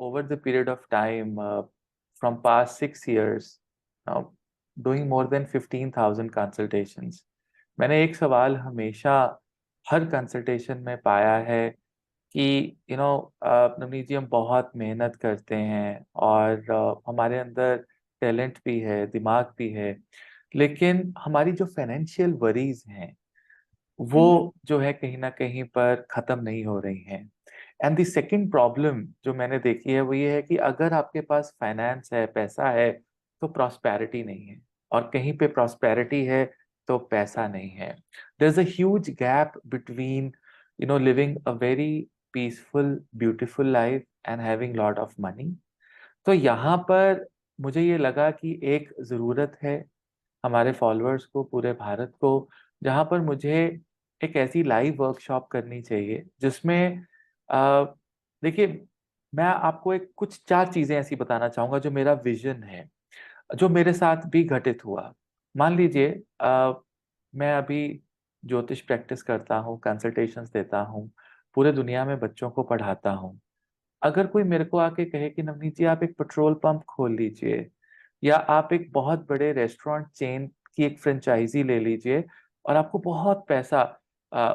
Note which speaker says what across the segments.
Speaker 1: over the period of time, from past 6 years, now doing more than 15,000 consultations, मैंने एक सवाल हमेशा हर consultation में पाया है कि नवनीत जी, हम बहुत मेहनत करते हैं और हमारे अंदर टैलेंट भी है, दिमाग भी है, लेकिन हमारी जो फाइनेंशियल वरीज हैं वो जो है कहीं ना कहीं पर खत्म नहीं हो रही हैं। एंड द सेकंड प्रॉब्लम जो मैंने देखी है वो ये है कि अगर आपके पास फाइनेंस है, पैसा है, तो प्रॉस्पेरिटी नहीं है, और कहीं पे प्रॉस्पेरिटी है तो पैसा नहीं है। There is a huge gap between living a very peaceful beautiful life and having lot of money. तो यहाँ पर मुझे ये लगा कि एक ज़रूरत है हमारे फॉलोअर्स को, पूरे भारत को, जहाँ पर मुझे एक ऐसी लाइव वर्कशॉप करनी चाहिए जिसमें अ, देखिए, मैं आपको एक कुछ 4 चीज़ें ऐसी बताना चाहूँगा जो मेरा विज़न है, जो मेरे साथ भी घटित हुआ। मान लीजिए, मैं अभी ज्योतिष प्रैक्टिस करता हूँ, कंसल्टेशंस देता हूँ, पूरे दुनिया में बच्चों को पढ़ाता हूँ। अगर कोई मेरे को आके कहे कि नवनीत जी, आप एक पेट्रोल पंप खोल लीजिए, या आप एक बहुत बड़े रेस्टोरेंट चेन की एक फ्रेंचाइजी ले लीजिए और आपको बहुत पैसा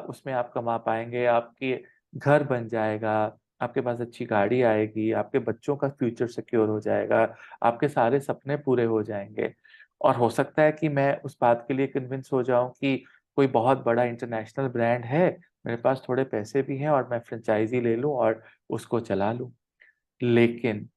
Speaker 1: उसमें आप कमा पाएंगे, आपके घर बन जाएगा, आपके पास अच्छी गाड़ी आएगी, आपके बच्चों का फ्यूचर सिक्योर हो जाएगा, आपके सारे सपने पूरे हो जाएंगे। और हो सकता है कि मैं उस बात के लिए कन्विंस हो जाऊं कि कोई बहुत बड़ा इंटरनेशनल ब्रांड है, मेरे पास थोड़े पैसे भी हैं और मैं फ्रेंचाइजी ले लूं और उसको चला लूं। लेकिन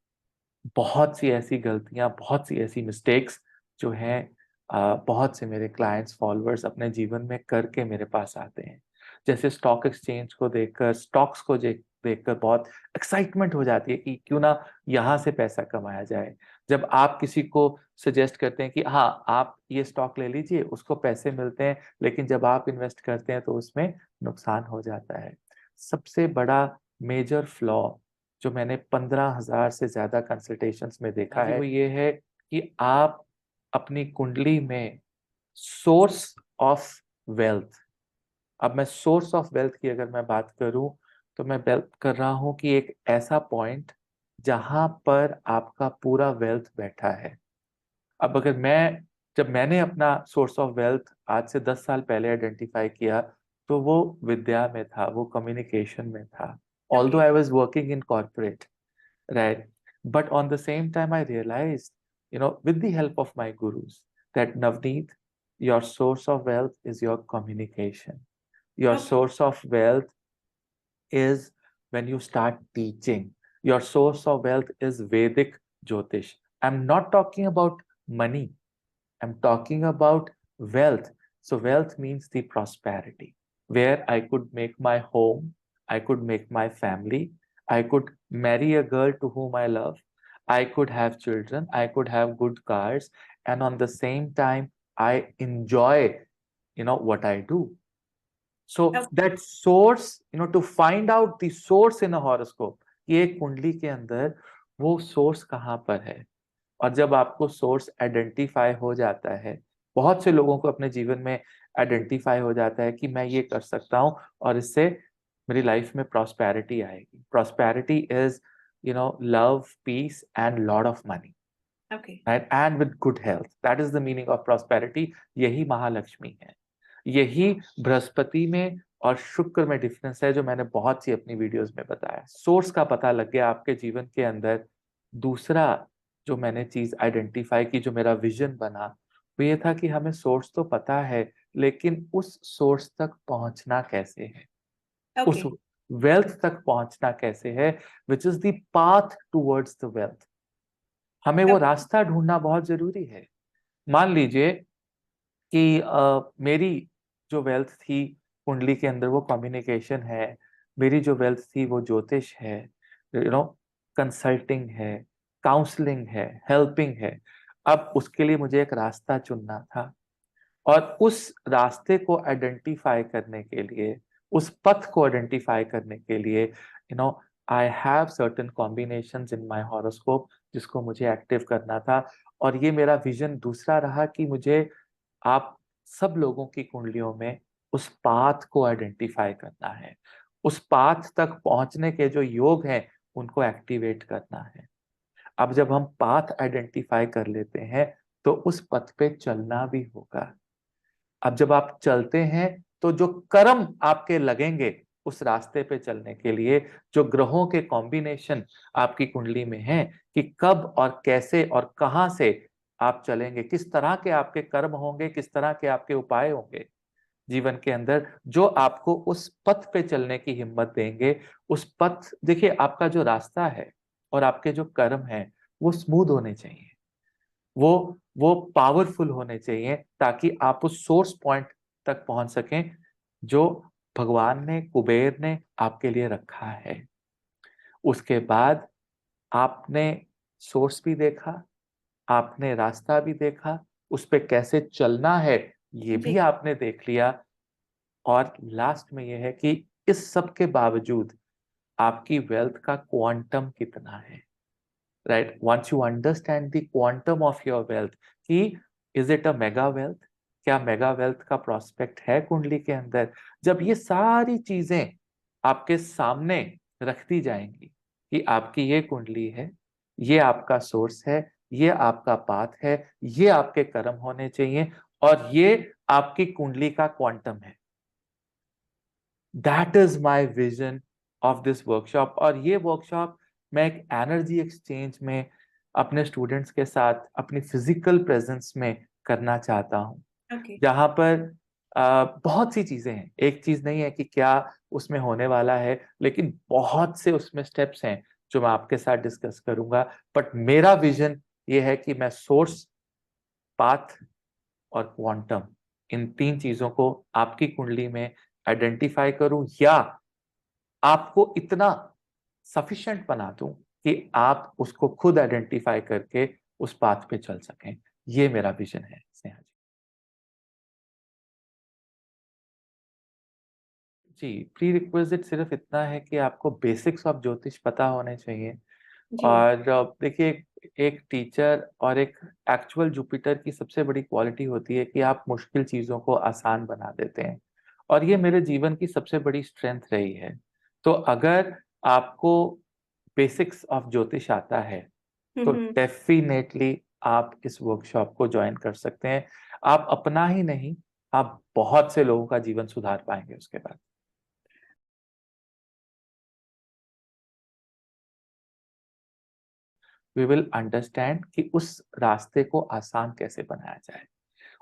Speaker 1: बहुत सी ऐसी गलतियां, बहुत सी ऐसी मिस्टेक्स जो हैं, बहुत से मेरे क्लाइंट्स, फॉलोअर्स अपने जीवन में करके मेरे पास आते हैं। जैसे स्टॉक एक्सचेंज को देखकर, स्टॉक्स को देखकर बहुत एक्साइटमेंट हो जाती है कि क्यों ना यहाँ से पैसा कमाया जाए। जब आप किसी को सजेस्ट करते हैं कि हाँ, आप ये स्टॉक ले लीजिए, उसको पैसे मिलते हैं, लेकिन जब आप इन्वेस्ट करते हैं तो उसमें नुकसान हो जाता है। सबसे बड़ा मेजर फ्लॉ जो मैंने 15,000 से ज्यादा कंसल्टेशंस में देखा है वो ये है कि आप अपनी कुंडली में सोर्स ऑफ वेल्थ, अब मैं सोर्स ऑफ वेल्थ की अगर मैं बात करूं तो मैं बात कर रहा हूं कि एक ऐसा पॉइंट जहां पर आपका पूरा वेल्थ बैठा है। अब अगर मैं जब मैंने अपना सोर्स ऑफ वेल्थ आज से 10 साल पहले आइडेंटिफाई किया तो वो विद्या में था, वो कम्युनिकेशन में था। Although I was working in corporate, right? But on the same time, I realized, with the help of my gurus, that Navneet, your source of wealth is your communication. Your source of wealth is when you start teaching. Your source of wealth is Vedic Jyotish. I'm not talking about money. I'm talking about wealth. So wealth means the prosperity, where I could make my home, I could make my family, I could marry a girl to whom I love, I could have children, I could have good cars, and on the same time, I enjoy, what I do. So that source, to find out the source in a horoscope, कि एक कुंडली के अंदर वो source कहाँ पर है। और जब आपको सोर्स आइडेंटिफाई हो जाता है, बहुत से लोगों को अपने जीवन में आइडेंटिफाई हो जाता है कि मैं ये कर सकता हूँ और इससे मेरी लाइफ में प्रॉस्पेरिटी आएगी। Prosperity is love, peace and lot of money, right, and with good health. That is the meaning of prosperity. यही महालक्ष्मी है। यही बृहस्पति में और शुक्र में डिफरेंस है, जो मैंने बहुत सी अपनी वीडियोस में बताया। सोर्स का पता लग गया आपके जीवन के अंदर। दूसरा जो मैंने चीज आइडेंटिफाई की, जो मेरा विजन बना, वो ये था कि हमें सोर्स तो पता है, लेकिन उस सोर्स तक पहुंचना कैसे है, उस वेल्थ तक पहुंचना कैसे है, which is the path towards the wealth. हमें वो रास्ता ढूंढना बहुत जरूरी है। मान लीजिए कि मेरी जो वेल्थ थी कुंडली के अंदर वो कम्युनिकेशन है, मेरी जो वेल्थ थी वो ज्योतिष है, कंसल्टिंग है, काउंसलिंग है, हेल्पिंग है। अब उसके लिए मुझे एक रास्ता चुनना था, और उस रास्ते को आइडेंटिफाई करने के लिए, उस पथ को आइडेंटिफाई करने के लिए, I have certain combinations in my horoscope जिसको मुझे एक्टिव करना था। और ये मेरा विजन दूसरा रहा कि मुझे आप सब लोगों की कुंडलियों में उस पाथ को आइडेंटिफाई करना है। उस पाथ तक पहुंचने के जो योग हैं उनको एक्टिवेट करना है। अब जब हम पाथ आइडेंटिफाई कर लेते हैं तो उस पथ पे चलना भी होगा। अब जब आप चलते हैं तो जो कर्म आपके लगेंगे उस रास्ते पे चलने के लिए, जो ग्रहों के कॉम्बिनेशन आपकी कुंडली में है कि कब और कैसे और कहां से आप चलेंगे, किस तरह के आपके कर्म होंगे, किस तरह के आपके उपाय होंगे जीवन के अंदर जो आपको उस पथ पे चलने की हिम्मत देंगे। उस पथ, देखिए आपका जो रास्ता है और आपके जो कर्म हैं वो स्मूथ होने चाहिए, वो पावरफुल होने चाहिए ताकि आप उस सोर्स पॉइंट तक पहुंच सकें जो भगवान ने, कुबेर ने आपके लिए रखा है। उसके बाद आपने सोर्स भी देखा, आपने रास्ता भी देखा, उस पे कैसे चलना है ये भी
Speaker 2: जी।
Speaker 1: आपने देख लिया, और लास्ट में ये है कि इस सब के बावजूद आपकी वेल्थ का क्वांटम कितना है, right? Once you understand the quantum of your wealth कि is it a mega wealth, क्या मेगा वेल्थ का प्रोस्पेक्ट है कुंडली के अंदर, जब ये सारी चीजें आपके सामने रख दी जाएंगी कि आपकी ये कुंडली है, ये आपका सोर्स है, ये आपका पाथ है, ये आपके कर्म होने चाहिए, और ये आपकी कुंडली का क्वांटम है। That is my vision of this workshop. और ये वर्कशॉप मैं एक एनर्जी एक्सचेंज में अपने स्टूडेंट्स के साथ अपनी फिजिकल प्रेजेंस में करना चाहता हूँ,
Speaker 2: ओके।
Speaker 1: जहां पर बहुत सी चीजें हैं। एक चीज नहीं है कि क्या उसमें होने वाला है, लेकिन बहुत से उसमें स्टेप्स हैं जो मैं आपके साथ डिस्कस करूंगा। बट मेरा विजन ये है कि मैं सोर्स, पाथ और क्वांटम, इन तीन चीजों को आपकी कुंडली में आइडेंटिफाई करूं, या आपको इतना सफिशिएंट बना दूं कि आप उसको खुद आइडेंटिफाई करके उस पाथ पे चल सकें। ये मेरा विजन है स्नेहा जी। जी, प्री रिक्विजिट सिर्फ इतना है कि आपको बेसिक्स ऑफ ज्योतिष पता होने चाहिए।
Speaker 2: जी।
Speaker 1: और देखिए, एक टीचर और एक एक्चुअल जुपिटर की सबसे बड़ी क्वालिटी होती है कि आप मुश्किल चीजों को आसान बना देते हैं, और ये मेरे जीवन की सबसे बड़ी स्ट्रेंथ रही है। तो अगर आपको बेसिक्स ऑफ ज्योतिष आता है तो
Speaker 2: हम्म।
Speaker 1: डेफिनेटली आप इस वर्कशॉप को ज्वाइन कर सकते हैं। आप अपना ही नहीं, आप बहुत से लोगों का जीवन सुधार पाएंगे उसके बाद। वी विल अंडरस्टैंड कि उस रास्ते को आसान कैसे बनाया जाए,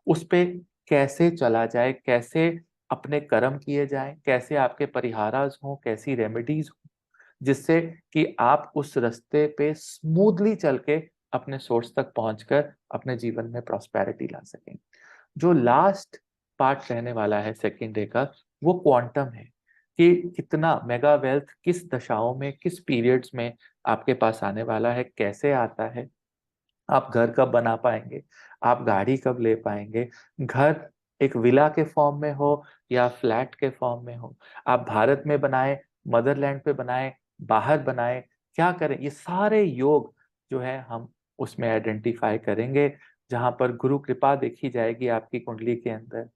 Speaker 1: उस पे कैसे चला जाए, कैसे अपने कर्म किए जाएं, कैसे आपके परिहारास हों, कैसी रेमेडीज हों, जिससे कि आप उस रास्ते पे स्मूथली चल के अपने सोर्स तक पहुंचकर अपने जीवन में प्रॉस्पेरिटी ला सकें। जो लास्ट पार्ट रहने वाला है सेकेंड डे का, वो क्वांटम है कि कितना मेगा वेल्थ किस दशाओं में, किस पीरियड्स में आपके पास आने वाला है, कैसे आता है, आप घर कब बना पाएंगे, आप गाड़ी कब ले पाएंगे, घर एक विला के फॉर्म में हो या फ्लैट के फॉर्म में हो, आप भारत में बनाए, मदरलैंड पे बनाए, बाहर बनाए, क्या करें, ये सारे योग जो है हम उसमें आइडेंटिफाई करेंगे। जहां पर गुरु कृपा देखी जाएगी आपकी कुंडली के अंदर,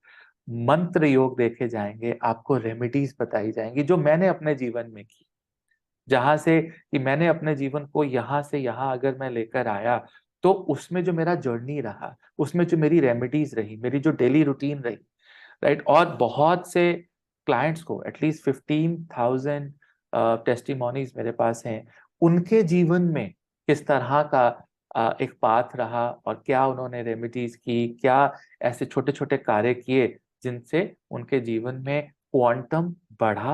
Speaker 1: मंत्र योग देखे जाएंगे, आपको रेमेडीज बताई जाएंगी जो मैंने अपने जीवन में की, जहां से कि मैंने अपने जीवन को यहाँ से यहाँ अगर मैं लेकर आया तो उसमें जो मेरा जर्नी रहा, उसमें जो मेरी रेमेडीज रही, मेरी जो डेली रूटीन रही, राइट। और बहुत से क्लाइंट्स को एटलीस्ट 15,000 टेस्टिमोनीज मेरे पास हैं, उनके जीवन में किस तरह का एक पाथ रहा और क्या उन्होंने रेमेडीज की, क्या ऐसे छोटे छोटे कार्य किए जिनसे उनके जीवन में क्वांटम बढ़ा,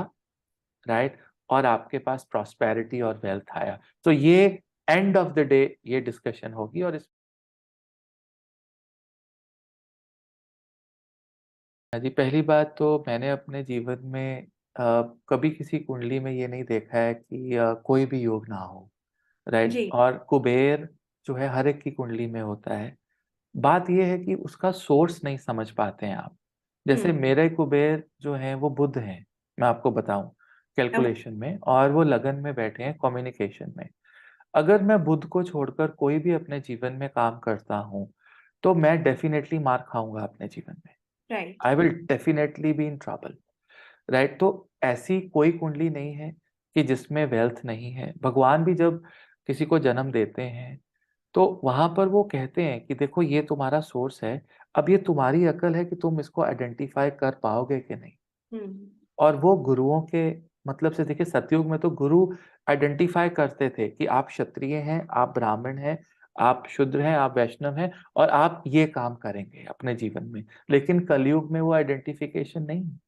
Speaker 1: राइट, और आपके पास प्रॉस्पेरिटी और वेल्थ आया। तो ये एंड ऑफ द डे ये डिस्कशन होगी। और इस जी, पहली बात तो मैंने अपने जीवन में कभी किसी कुंडली में ये नहीं देखा है कि कोई भी योग ना हो, राइट।
Speaker 2: जी।
Speaker 1: और कुबेर जो है हर एक की कुंडली में होता है। बात ये है कि उसका सोर्स नहीं समझ पाते हैं आप। जैसे
Speaker 2: हम्म।
Speaker 1: मेरे कुबेर जो है वो बुध हैं, मैं आपको बताऊं,
Speaker 2: ओके।
Speaker 1: कैलकुलेशन में, और वो लगन में बैठे हैं कम्युनिकेशन में। अगर मैं बुध को छोड़कर कोई भी अपने जीवन में काम करता हूं तो मैं डेफिनेटली मार खाऊंगा अपने जीवन में।
Speaker 2: Right.
Speaker 1: I will definitely be in trouble, right. तो ऐसी कोई कुंडली नहीं है कि जिसमें वेल्थ नहीं है। भगवान भी जब किसी को जन्म देते हैं तो वहां पर वो कहते हैं कि देखो ये तुम्हारा सोर्स है, अब ये तुम्हारी अकल है कि तुम इसको आइडेंटिफाई कर पाओगे कि नहीं।
Speaker 2: हम्म।
Speaker 1: और वो गुरुओं के मतलब से देखिए, सतयुग में तो गुरु आइडेंटिफाई करते थे कि आप क्षत्रिय हैं, आप ब्राह्मण हैं, आप शूद्र हैं, आप वैष्णव हैं, और आप ये काम करेंगे अपने जीवन में। लेकिन कलयुग में वो आइडेंटिफिकेशन नहीं है,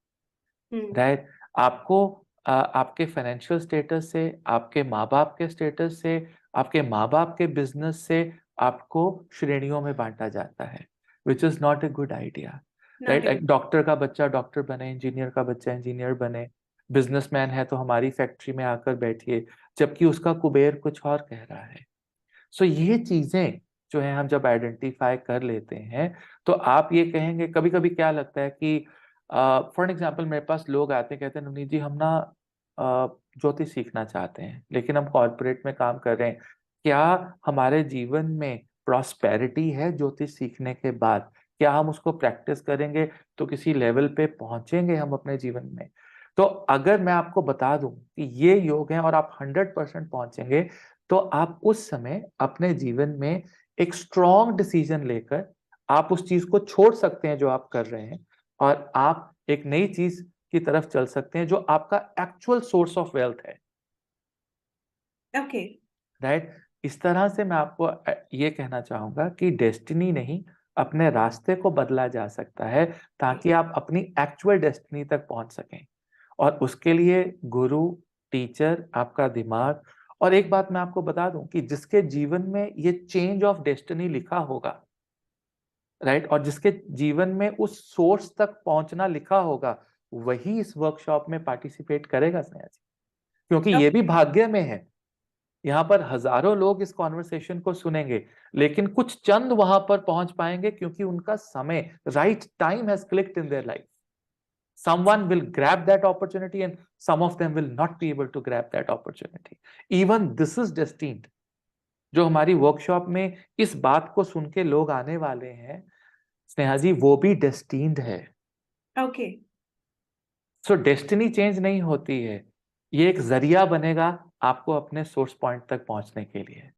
Speaker 2: हम्म।
Speaker 1: राइट। आपको आपके फाइनेंशियल स्टेटस से, आपके माँ बाप के स्टेटस से, आपके माँ बाप के बिजनेस से आपको श्रेणियों में बांटा जाता है, which is not a good idea,
Speaker 2: not
Speaker 1: right. Doctor का बच्चा डॉक्टर बने, इंजीनियर का बच्चा इंजीनियर बने, बिजनेसमैन है तो हमारी फैक्ट्री में आकर बैठिए, जबकि उसका कुबेर कुछ और कह रहा है। सो ये चीजें जो है हम जब आइडेंटिफाई कर लेते हैं तो आप ये कहेंगे, कभी कभी क्या लगता है कि फॉर एग्जाम्पल मेरे पास लोग आते हैं, कहते हैं नवनीत जी हम ना ज्योतिष सीखना चाहते हैं लेकिन हम कॉर्पोरेट में काम कर रहे हैं, क्या हमारे जीवन में प्रॉस्पेरिटी है ज्योतिष सीखने के बाद? क्या हम उसको प्रैक्टिस करेंगे तो किसी लेवल पे पहुंचेंगे हम अपने जीवन में? तो अगर मैं आपको बता दूं कि ये योग है और आप 100% पहुंचेंगे, तो आप उस समय अपने जीवन में एक स्ट्रॉन्ग डिसीजन लेकर आप उस चीज को छोड़ सकते हैं जो आप कर रहे हैं, और आप एक नई चीज की तरफ चल सकते हैं जो आपका एक्चुअल सोर्स ऑफ वेल्थ है,
Speaker 2: ओके।
Speaker 1: राइट। इस तरह से मैं आपको ये कहना चाहूंगा कि डेस्टिनी नहीं, अपने रास्ते को बदला जा सकता है ताकि आप अपनी एक्चुअल डेस्टिनी तक पहुंच सकें। और उसके लिए गुरु, टीचर, आपका दिमाग, और एक बात मैं आपको बता दूं कि जिसके जीवन में ये चेंज ऑफ डेस्टिनी लिखा होगा, राइट, और जिसके जीवन में उस सोर्स तक पहुंचना लिखा होगा, वही इस वर्कशॉप में पार्टिसिपेट करेगा स्नेहा जी, क्योंकि ये भी भाग्य में है। यहाँ पर हजारों लोग इस कॉन्वर्सेशन को सुनेंगे, लेकिन कुछ चंद वहां पर पहुंच पाएंगे क्योंकि उनका समय, right time has clicked in their life. Someone will grab that opportunity and some of them will not be able to grab that opportunity. Even this is destined. जो हमारी वर्कशॉप में इस बात को सुन के लोग आने वाले हैं स्नेहा जी, वो भी डेस्टिन्ड है।
Speaker 2: ओके।
Speaker 1: सो डेस्टिनी चेंज नहीं होती है, ये एक जरिया बनेगा आपको अपने सोर्स पॉइंट तक पहुंचने के लिए।